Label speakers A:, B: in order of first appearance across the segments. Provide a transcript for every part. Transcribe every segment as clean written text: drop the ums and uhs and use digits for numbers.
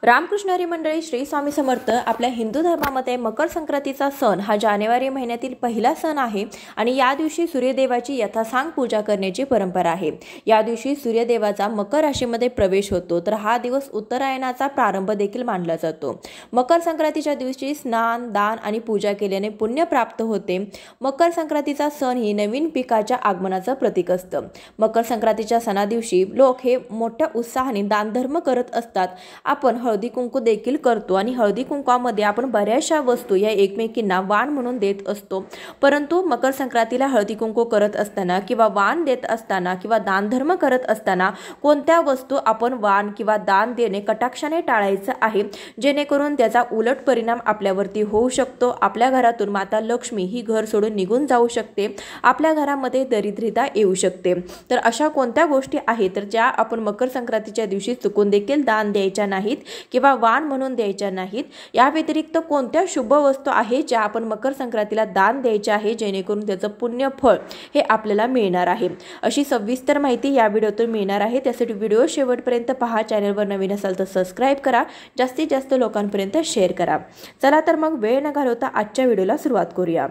A: रामकृष्ण हरी मंडळी, श्री स्वामी समर्थ. आपल्या हिंदू धर्मामध्ये मकर संक्रांतीचा सण हा जानेवारी महिन्यातील पहिला सण आहे आणि या दिवशी सूर्यदेवाची यथासांग पूजा करण्याची परंपरा आहे. या दिवशी सूर्यदेवाचा मकर राशीमध्ये प्रवेश होतो, तर हा दिवस उत्तरायणाचा प्रारंभ देखील मानला जातो. मकर संक्रांतीच्या दिवशी स्नान, दान आणि पूजा केल्याने पुण्य प्राप्त होते. मकर संक्रांतीचा सण ही नवीन पिकाच्या आगमनाचं प्रतीक असतं. मकर संक्रांतीच्या सणादिवशी लोक हे मोठ्या उत्साहाने दानधर्म करत असतात. आपण हळदी कुंकू देखील करतो आणि हळदी कुंकवामध्ये आपण बऱ्याचशा वस्तू या एकमेकींना वाण म्हणून देत असतो. परंतु मकर संक्रांतीला हळदी कुंकू करत असताना किंवा वाण देत असताना किंवा दानधर्म करत असताना कोणत्या वस्तू आपण वाण किंवा दान देणे कटाक्षाने टाळायचं आहे, जेणेकरून त्याचा उलट परिणाम आपल्यावरती होऊ शकतो. आपल्या घरातून माता लक्ष्मी ही घर सोडून निघून जाऊ शकते. आपल्या घरामध्ये दरिद्रता येऊ शकते. तर अशा कोणत्या गोष्टी आहेत तर ज्या आपण मकर संक्रांतीच्या दिवशी चुकून देखील दान द्यायच्या नाहीत किंवा वाण म्हणून द्यायच्या नाहीत. या व्यतिरिक्त कोणत्या शुभ वस्तू आहेत ज्या आपण मकर संक्रांतीला दान द्यायच्या आहे, जेणेकरून त्याचं पुण्य फळ हे आपल्याला मिळणार आहे. अशी सविस्तर माहिती या व्हिडिओतून मिळणार आहे. त्यासाठी व्हिडिओ शेवटपर्यंत पहा. चॅनलवर नवीन असाल तर सबस्क्राईब करा, जास्तीत जास्त लोकांपर्यंत शेअर करा. चला तर मग वेळ न घालवता आजच्या व्हिडिओला सुरुवात करूया.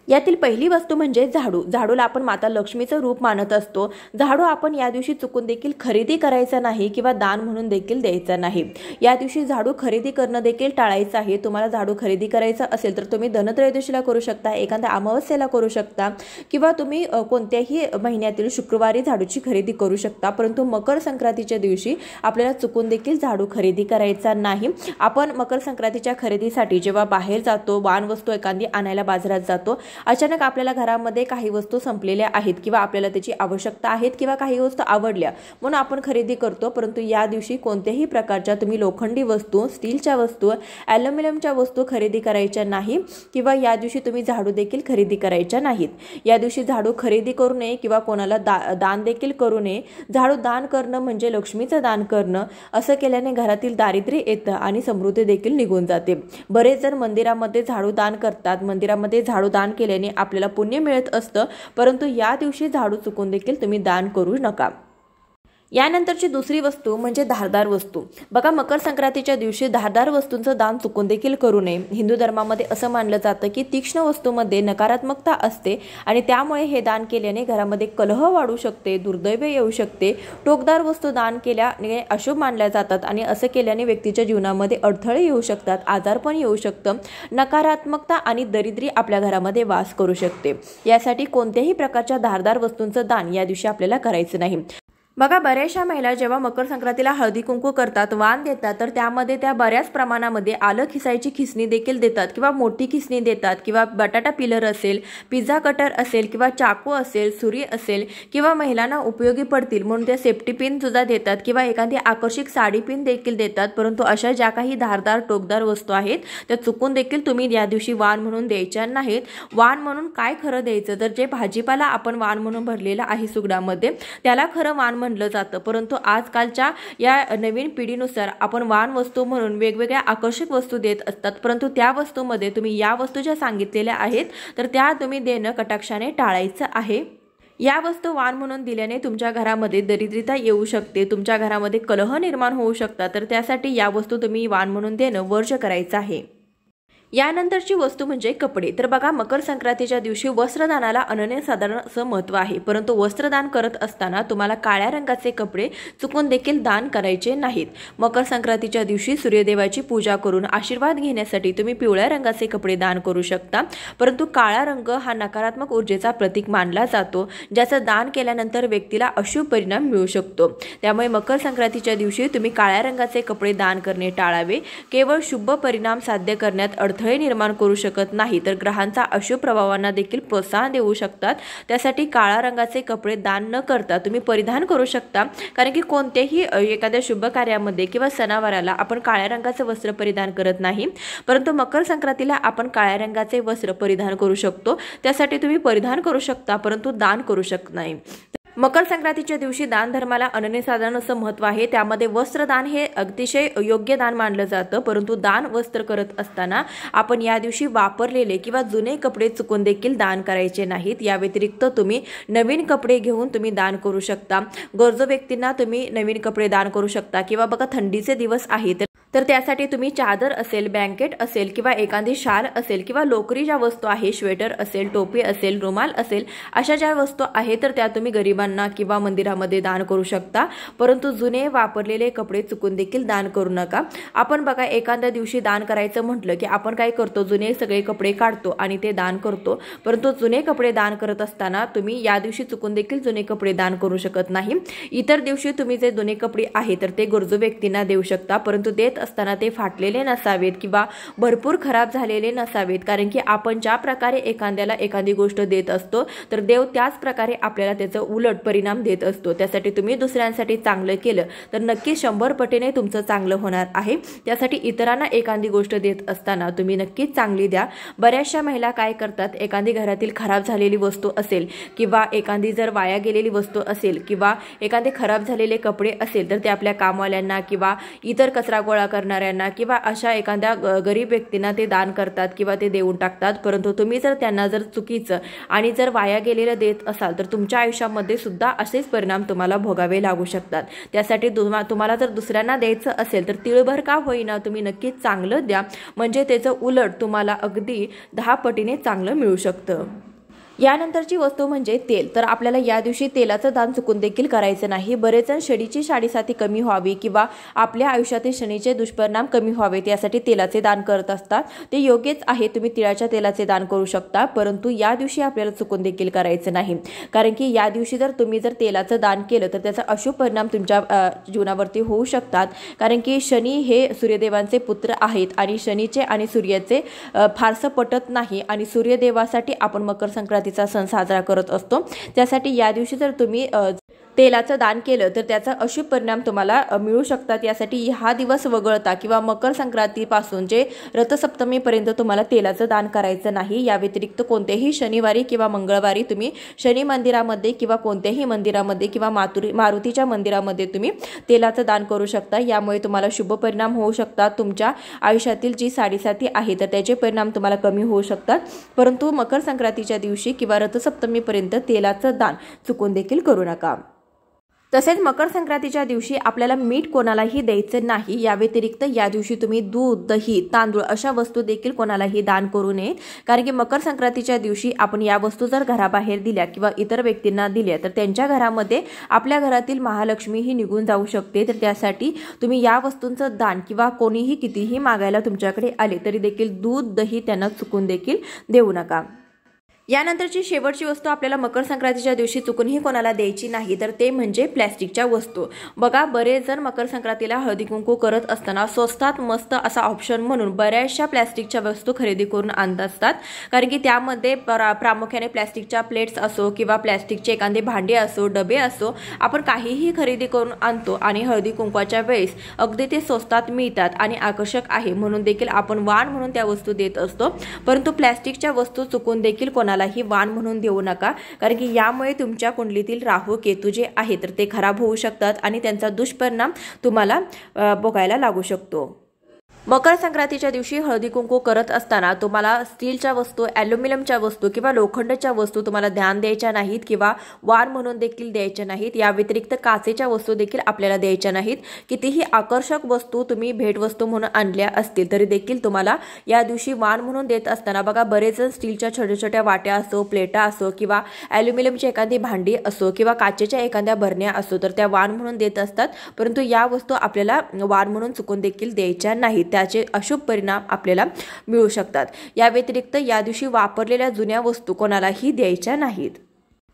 A: यातील पहिली वस्तू म्हणजे झाडू. झाडूला आपण माता लक्ष्मीचं रूप मानत असतो. झाडू आपण या दिवशी चुकून देखील खरेदी करायचा नाही किंवा दान म्हणून देखील द्यायचा नाही. या दिवशी झाडू खरेदी करणं देखील टाळायचं आहे. तुम्हाला झाडू खरेदी करायचा असेल तर तुम्ही धनत्रयोदशीला करू शकता, एखाद्या अमावस्येला करू शकता किंवा तुम्ही कोणत्याही महिन्यातील शुक्रवारी झाडूची खरेदी करू शकता. परंतु मकर संक्रांतीच्या दिवशी आपल्याला चुकून देखील झाडू खरेदी करायचा नाही. आपण मकर संक्रांतीच्या खरेदीसाठी जेव्हा बाहेर जातो, वाण वस्तू एखादी आणायला बाजारात जातो, अचानक आपल्याला घरामध्ये काही वस्तू संपलेल्या आहेत किंवा आपल्याला त्याची आवश्यकता आहेत किंवा काही वस्तू आवडल्या म्हणून आपण खरेदी करतो. परंतु या दिवशी कोणत्याही प्रकारच्या तुम्ही लोखंडी वस्तू, स्टीलच्या वस्तू, ॲल्युमिनियमच्या वस्तू खरेदी करायच्या नाही किंवा या दिवशी तुम्ही झाडू देखील खरेदी करायच्या नाहीत. या दिवशी झाडू खरेदी करू नये किंवा कोणाला दान देखील करू नये. झाडू दान करणं म्हणजे लक्ष्मीचं दान करणं. असं केल्याने घरातील दारिद्र्य येतं आणि समृद्धी देखील निघून जाते. बरेच जण मंदिरामध्ये झाडू दान करतात. मंदिरामध्ये झाडू दान केल्याने आपल्याला पुण्य मिळत असतं, परंतु या दिवशी झाडू चुकून देखील तुम्ही दान करू नका. यानंतरची दुसरी वस्तू म्हणजे धारदार वस्तू. बघा, मकर संक्रांतीच्या दिवशी धारदार वस्तूंचं दान चुकून देखील करू नये. हिंदू धर्मामध्ये असं मानलं जातं की तीक्ष्ण वस्तूमध्ये नकारात्मकता असते आणि त्यामुळे हे दान केल्याने घरामध्ये कलह वाढू शकते, दुर्दैव येऊ शकते. टोकदार वस्तू दान केल्याने अशुभ मानल्या जातात आणि असं केल्याने व्यक्तीच्या जीवनामध्ये अडथळे येऊ शकतात, आजारपण येऊ शकतं, नकारात्मकता आणि दरिद्री आपल्या घरामध्ये वास करू शकते. यासाठी कोणत्याही प्रकारच्या धारदार वस्तूंचं दान या दिवशी आपल्याला करायचं नाही. बघा, बऱ्याचशा महिला जेव्हा मकर संक्रांतीला हळदी कुंकू करतात, वाण देतात, तर त्यामध्ये त्या बऱ्याच प्रमाणामध्ये आलं खिसायची खिसणी देखील देतात किंवा मोठी खिसणी देतात किंवा बटाटा पिलर असेल, पिझ्झा कटर असेल किंवा चाकू असेल, सुरी असेल किंवा महिलांना उपयोगी पडतील म्हणून त्या सेफ्टी पिन सुद्धा देतात किंवा एखादी आकर्षक साडी पिन देखील देतात. परंतु अशा ज्या काही धारदार टोकदार वस्तू आहेत त्या चुकून देखील तुम्ही या दिवशी वाण म्हणून द्यायच्या नाहीत. वाण म्हणून काय खरं द्यायचं, तर जे भाजीपाला आपण वाण म्हणून भरलेला आहे सुगडामध्ये त्याला खरं वाण म्हणलं जातं. परंतु आजकालच्या या नवीन पिढीनुसार आपण वाण वस्तू म्हणून वेगवेगळ्या आकर्षक वस्तू देत असतात. परंतु त्या वस्तूमध्ये तुम्ही या वस्तू ज्या सांगितलेल्या आहेत तर त्या तुम्ही देणं कटाक्षाने टाळायचं आहे. या वस्तू वाण म्हणून दिल्याने तुमच्या घरामध्ये दरिद्रता येऊ शकते, तुमच्या घरामध्ये कलह निर्माण होऊ शकतात. तर त्यासाठी या वस्तू तुम्ही वाण म्हणून देणं वर्ज्य करायचं आहे. यानंतरची वस्तू म्हणजे कपडे. तर बघा, मकर संक्रांतीच्या दिवशी वस्त्रदानाला अनन्यसाधारण असं महत्त्व आहे. परंतु वस्त्रदान करत असताना तुम्हाला काळ्या रंगाचे कपडे चुकून देखील दान करायचे नाहीत. मकर संक्रांतीच्या दिवशी सूर्यदेवाची पूजा करून आशीर्वाद घेण्यासाठी तुम्ही पिवळ्या रंगाचे कपडे दान करू शकता. परंतु काळा रंग हा नकारात्मक ऊर्जेचा प्रतीक मानला जातो, ज्याचं दान केल्यानंतर व्यक्तीला अशुभ परिणाम मिळू शकतो. त्यामुळे मकर संक्रांतीच्या दिवशी तुम्ही काळ्या रंगाचे कपडे दान करणे टाळावे. केवळ शुभ परिणाम साध्य करण्यात अडथळे निर्माण करू शकत नाही, तर ग्रहांचा अशुभ प्रभावांना देखील प्रोत्साहन देऊ शकतात. त्यासाठी काळ्या रंगाचे कपडे दान न करता तुम्ही परिधान करू शकता. कारण की कोणत्याही एखाद्या शुभ कार्यामध्ये किंवा सणावाराला आपण काळ्या रंगाचे वस्त्र परिधान करत नाही, परंतु मकर संक्रांतीला आपण काळ्या रंगाचे वस्त्र परिधान करू शकतो. त्यासाठी तुम्ही परिधान करू शकता, परंतु दान करू शकत नाही. मकर संक्रांतीच्या दिवशी दान धर्माला अनन्यसाधारण असं महत्त्व आहे. त्यामध्ये वस्त्रदान हे अतिशय योग्य दान मानलं जातं. परंतु दान वस्त्र करत असताना आपण या दिवशी वापरलेले किंवा जुने कपडे चुकून देखील दान करायचे नाहीत. या व्यतिरिक्त तुम्ही नवीन कपडे घेऊन तुम्ही दान करू शकता. गरजू व्यक्तींना तुम्ही नवीन कपडे दान करू शकता. किंवा बघा, थंडीचे दिवस आहेत तर त्यासाठी तुम्ही चादर असेल, ब्लँकेट असेल किंवा एखादी शाल असेल किंवा लोकरी ज्या वस्तू आहे, श्वेटर असेल, टोपी असेल, रुमाल असेल, अशा ज्या वस्तू आहेत तर त्या तुम्ही गरिबांना किंवा मंदिरामध्ये दान करू शकता। परंतु जुने वापरलेले कपडे चुकून देखील दान करू नका। आपण बघा एखाद्या दिवशी दान करायचं म्हटलं की आपण काय करतो, जुने सगळे कपडे काढतो आणि ते दान करतो। परंतु जुने कपडे दान करत असताना तुम्ही या दिवशी चुकून देखील जुने कपडे दान करू शकत नाही। इतर दिवशी तुम्ही जे जुने कपडे आहेत तर ते गरजू व्यक्तींना देऊ शकता, परंतु देत असताना ते फाटलेले नसावेत किंवा भरपूर खराब झालेले नसावेत। कारण की आपण ज्या प्रकारे एखाद्याला एखादी गोष्ट देत असतो तर देव त्याच प्रकारे आपल्याला त्याचा उलट परिणाम देत असतो। त्यासाठी तुम्ही दुसऱ्यांसाठी चांगलं केलं तर नक्की 100 पटीने तुमचं चांगलं होणार आहे। त्यासाठी इतरांना एखादी गोष्ट देत असताना तुम्ही नक्कीच चांगली द्या। बऱ्याचशा महिला काय करतात, एखादी घरातील खराब झालेली वस्तू असेल किंवा एखादी जर वाया गेलेली वस्तू असेल किंवा एखादे खराब झालेले कपडे असेल तर ते आपल्या कामवाल्यांना किंवा इतर कचरा गोळा करणाऱ्यांना किंवा अशा एखाद्या गरीब व्यक्तींना ते दान करतात किंवा ते देऊन टाकतात। परंतु तुम्ही जर त्यांना जर चुकीचं आणि जर वाया गेलेलं देत असाल तर तुमच्या आयुष्यामध्ये सुद्धा असेच परिणाम तुम्हाला भोगावे लागू शकतात। त्यासाठी तुम्हाला जर दुसऱ्यांना द्यायचं असेल तर तिळभर का होईना तुम्ही नक्कीच चांगलं द्या, म्हणजे त्याचं उलट तुम्हाला अगदी 10 पटीने चांगलं मिळू शकतं। यानंतरची वस्तू म्हणजे तेल। तर आपल्याला या दिवशी तेलाचं दान चुकून देखील करायचं नाही। बरेच जण शनीची साडेसाती कमी व्हावी किंवा आपल्या आयुष्यातील शनीचे दुष्परिणाम कमी व्हावेत यासाठी तेलाचे दान करत असतात। ते योग्यच आहे, तुम्ही तिळाच्या तेलाचे दान करू शकता, परंतु या दिवशी आपल्याला चुकून देखील करायचं नाही। कारण की या दिवशी जर तुम्ही तेलाचं दान केलं तर त्याचा अशुभ परिणाम तुमच्या जीवनावरती होऊ शकतात। कारण की शनी हे सूर्यदेवांचे पुत्र आहेत आणि शनीचे आणि सूर्याचे फारसं पटत नाही आणि सूर्यदेवासाठी आपण मकर संक्रांतीचा सण साजरा करत असतो। त्यासाठी या दिवशी जर तुम्ही तेलाचं दान केलं तर त्याचा अशुभ परिणाम तुम्हाला मिळू शकतात। यासाठी हा दिवस वगळता किंवा मकर संक्रांतीपासून जे रथसप्तमीपर्यंत तुम्हाला तेलाचं दान करायचं नाही। या व्यतिरिक्त कोणत्याही शनिवारी किंवा मंगळवारी तुम्ही शनी मंदिरामध्ये किंवा कोणत्याही मंदिरामध्ये किंवा मारुतीच्या मंदिरामध्ये तुम्ही तेलाचं दान करू शकता। यामुळे तुम्हाला शुभ परिणाम होऊ शकतात। तुमच्या आयुष्यातील जी साडेसाती आहे तर त्याचे परिणाम तुम्हाला कमी होऊ शकतात। परंतु मकर संक्रांतीच्या दिवशी किंवा रथसप्तमीपर्यंत तेलाचं दान चुकून देखील करू नका। तसेच मकर संक्रांतीच्या दिवशी आपल्याला मीठ कोणालाही द्यायचं नाही। या व्यतिरिक्त या दिवशी तुम्ही दूध, दही, तांदूळ अशा वस्तू देखील कोणालाही दान करू नये। कारण की मकर संक्रांतीच्या दिवशी आपण या वस्तू जर घराबाहेर दिल्या किंवा इतर व्यक्तींना दिल्या तर त्यांच्या घरामध्ये आपल्या घरातील महालक्ष्मी ही निघून जाऊ शकते। तर त्यासाठी तुम्ही या वस्तूंचं दान किंवा कोणीही कितीही मागायला तुमच्याकडे आले तरी देखील दूध, दही त्यांना चुकून देखील देऊ नका। यानंतरची शेवटची वस्तू आपल्याला मकर संक्रांतीच्या दिवशी चुकूनही कोणाला द्यायची नाही, तर ते म्हणजे प्लॅस्टिकच्या वस्तू। बघा बरेच जण मकर संक्रांतीला हळदी कुंकू करत असताना स्वस्तात मस्त असा ऑप्शन म्हणून बऱ्याचशा प्लॅस्टिकच्या वस्तू खरेदी करून आणत असतात। कारण की त्यामध्ये प्रामुख्याने प्लॅस्टिकच्या प्लेट्स असो किंवा प्लॅस्टिकचे एखादे भांडे असो, डबे असो, आपण काहीही खरेदी करून आणतो आणि हळदी कुंकवाच्या वेळेस अगदी ते स्वस्तात मिळतात आणि आकर्षक आहे म्हणून देखील आपण वाण म्हणून त्या वस्तू देत असतो। परंतु प्लॅस्टिकच्या वस्तू चुकून देखील कोणालाही वाण म्हणून देऊ नका। कारण की यामुळे तुमच्या कुंडलीतील राहू केतू जे आहे तर ते खराब होऊ शकतात आणि त्यांचा दुष्परिणाम तुम्हाला भोगायला लागू शकतो। मकर संक्रांतीच्या दिवशी हळदी कुंकू करत असताना तुम्हाला स्टीलच्या वस्तू, ॲल्युमिनियमच्या वस्तू किंवा लोखंडाच्या वस्तू तुम्हाला ध्यान द्यायच्या नाहीत किंवा वाण म्हणून देखील द्यायच्या नाहीत। या व्यतिरिक्त काचेच्या वस्तू देखील आपल्याला द्यायच्या नाहीत। कितीही आकर्षक वस्तू तुम्ही भेटवस्तू म्हणून आणल्या असतील तरी देखील तुम्हाला या दिवशी वाण म्हणून देत असताना बघा बरेच जण स्टीलच्या छोट्या छोट्या वाट्या असो, प्लेटा असो किंवा ॲल्युमिनियमची एखादी भांडी असो किंवा काचेच्या एखाद्या भरण्या असो तर त्या वाण म्हणून देत असतात। परंतु या वस्तू आपल्याला वाण म्हणून चुकून देखील द्यायच्या नाहीत, त्याचे अशुभ परिणाम आपल्याला मिळू शकतात। या व्यतिरिक्त या दिवशी वापरलेल्या जुन्या वस्तू कोणालाही द्यायच्या नाहीत।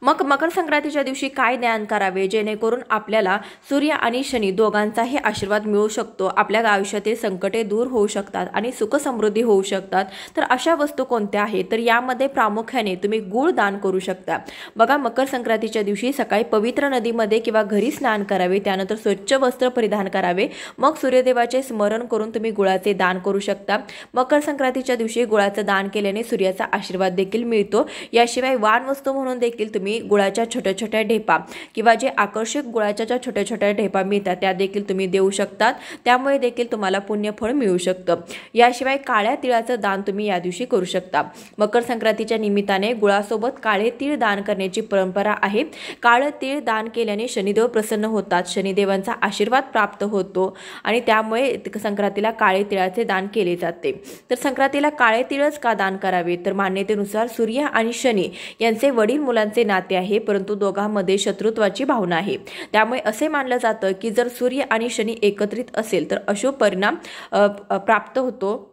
A: मग मकर संक्रांतीच्या दिवशी काय दान करावे जेणेकरून आपल्याला सूर्य आणि शनी दोघांचाही आशीर्वाद मिळू शकतो, आपल्या आयुष्यातील संकटे दूर होऊ शकतात आणि सुख समृद्धी होऊ शकतात। तर अशा वस्तू कोणत्या आहेत तर यामध्ये प्रामुख्याने तुम्ही गुळ दान करू शकता। बघा मकर संक्रांतीच्या दिवशी सकाळी पवित्र नदीमध्ये किंवा घरी स्नान करावे, त्यानंतर स्वच्छ वस्त्र परिधान करावे, मग सूर्यदेवाचे स्मरण करून तुम्ही गुळाचे दान करू शकता। मकर संक्रांतीच्या दिवशी गुळाचं दान केल्याने सूर्याचा आशीर्वाद देखील मिळतो। याशिवाय वाण वस्तू म्हणून देखील तुम्ही तुम्ही गुळाच्या छोट्या छोट्या ढेपा किंवा जे आकर्षक गुळाच्या ज्या छोट्या छोट्या ढेपा मिळतात त्या देखील तुम्ही देऊ शकतात, त्यामुळे देखील तुम्हाला पुण्यफळ मिळू शकतं। याशिवाय काळ्या तिळाचं दान तुम्ही या दिवशी करू शकता। मकर संक्रांतीच्या निमित्ताने गुळासोबत काळे तीळ दान करण्याची परंपरा आहे। काळे तीळ दान केल्याने शनिदेव प्रसन्न होतात, शनिदेवांचा आशीर्वाद प्राप्त होतो आणि त्यामुळे संक्रांतीला काळे तिळाचे दान केले जाते। तर संक्रांतीला काळे तिळच का दान करावे, तर मान्यतेनुसार सूर्य आणि शनी यांचे वडील मुलांचे नाते आहे, परंतु दोघांमध्ये शत्रुत्वाची भावना आहे। त्यामुळे असे मानलं जातं की जर सूर्य आणि शनी एकत्रित असेल तर अशुभ परिणाम प्राप्त होतो।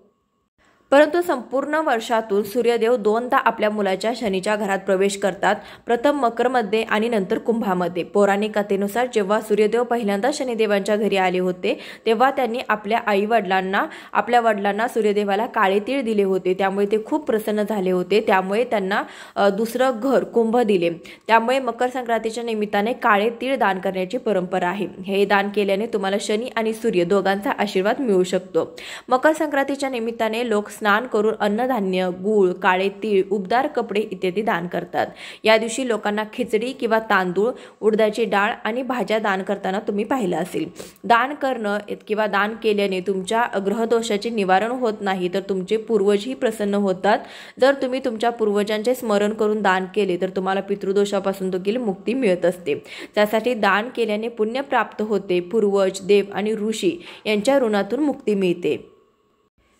A: परंतु संपूर्ण वर्षातून सूर्यदेव दोनदा आपल्या मुलाच्या शनीच्या घरात प्रवेश करतात, प्रथम मकरमध्ये आणि नंतर कुंभामध्ये। पौराणिक कथेनुसार जेव्हा सूर्यदेव पहिल्यांदा शनिदेवांच्या घरी आले होते तेव्हा त्यांनी आपल्या वडिलांना सूर्यदेवाला काळे तीळ दिले होते, त्यामुळे ते खूप प्रसन्न झाले होते, त्यामुळे त्यांना दुसरं घर कुंभ दिले। त्यामुळे मकर संक्रांतीच्या निमित्ताने काळे तीळ दान करण्याची परंपरा आहे। हे दान केल्याने तुम्हाला शनी आणि सूर्य दोघांचा आशीर्वाद मिळू शकतो। मकर संक्रांतीच्या निमित्ताने लोक स्नान करून अन्नधान्य, गूळ, काळे तीळ, उबदार कपडे इत्यादी दान करतात। या दिवशी लोकांना खिचडी किंवा तांदूळ, उडदाची डाळ आणि भाज्या दान करताना तुम्ही पाहिलं असेल। दान करणं किंवा दान केल्याने तुमच्या ग्रहदोषाचे निवारण होत नाही, तर तुमचे पूर्वजही प्रसन्न होतात। जर तुम्ही तुमच्या पूर्वजांचे स्मरण करून दान केले तर तुम्हाला पितृदोषापासून देखील मुक्ती मिळत असते। त्यासाठी दान केल्याने पुण्य प्राप्त होते, पूर्वज, देव आणि ऋषी यांच्या ऋणातून मुक्ती मिळते।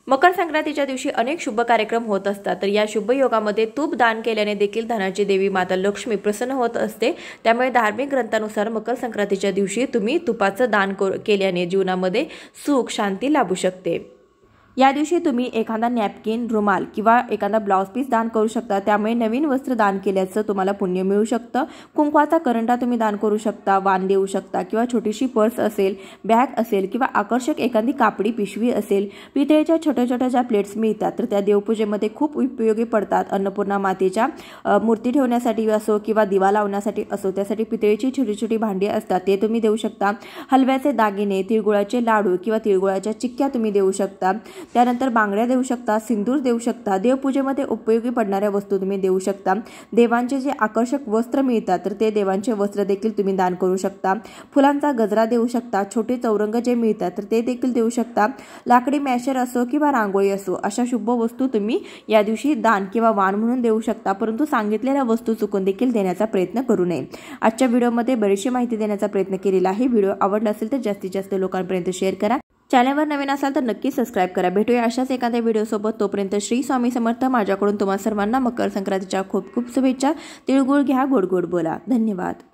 A: मकर संक्रांतीच्या दिवशी अनेक शुभ कार्यक्रम होत असतात, तर या शुभ योगामध्ये तूप दान केल्याने देखील धनाची देवी माता लक्ष्मी प्रसन्न होत असते। त्यामुळे धार्मिक ग्रंथानुसार मकर संक्रांतीच्या दिवशी तुम्ही तुपाचं दान केल्याने जीवनामध्ये सुख शांती लाभू शकते। या दिवशी तुम्ही एखादा नॅपकिन, रुमाल किंवा एखादा ब्लाउज पीस दान करू शकता, त्यामुळे नवीन वस्त्र दान केल्याचं तुम्हाला पुण्य मिळू शकतं। कुंकवाचा करंडा तुम्ही दान करू शकता, वाण देऊ शकता किंवा छोटीशी पर्स असेल, बॅग असेल किंवा आकर्षक एखादी कापडी पिशवी असेल। पितळेच्या छोट्या छोट्या ज्या प्लेट्स मिळतात तर त्या देवपूजेमध्ये खूप उपयोगी पडतात। अन्नपूर्णा मातेच्या मूर्ती ठेवण्यासाठी असो किंवा दिवा लावण्यासाठी असो, त्यासाठी पितळेची छोटी छोटी भांडी असतात, ते तुम्ही देऊ शकता। हलव्याचे दागिने, तिळगुळाचे लाडू किंवा तिळगुळाच्या चिक्क्या तुम्ही देऊ शकता। त्यानंतर बांगड्या देऊ शकता, सिंदूर देऊ शकता। देवपूजेमध्ये उपयोगी पडणाऱ्या वस्तू तुम्ही देऊ शकता। देवांचे जे आकर्षक वस्त्र मिळतात तर ते देवांचे वस्त्र देखील तुम्ही दान करू शकता। फुलांचा गजरा देऊ शकता, छोटे चौरंग जे मिळतात तर ते देखील देऊ शकता। लाकडी मॅशर असो किंवा रांगोळी असो, अशा शुभ वस्तू तुम्ही या दिवशी दान किंवा वाण म्हणून देऊ शकता, परंतु सांगितलेल्या वस्तू चुकून देखील देण्याचा प्रयत्न करू नये। आजच्या व्हिडिओमध्ये बरीचशी माहिती देण्याचा प्रयत्न केलेला आहे। व्हिडिओ आवडला असेल तर जास्तीत जास्त लोकांपर्यंत शेअर करा। चॅनलवर नवीन असाल तर नक्की सबस्क्राइब करा। भेटूया अशाच एखाद्या व्हिडिओसोबत, तोपर्यंत श्री स्वामी समर्थ। माझ्याकडून तुम्हा सर्वांना मकर संक्रांतीच्या खूप खूप शुभेच्छा। तिळगुळ घ्या, गोड गोड बोला। धन्यवाद।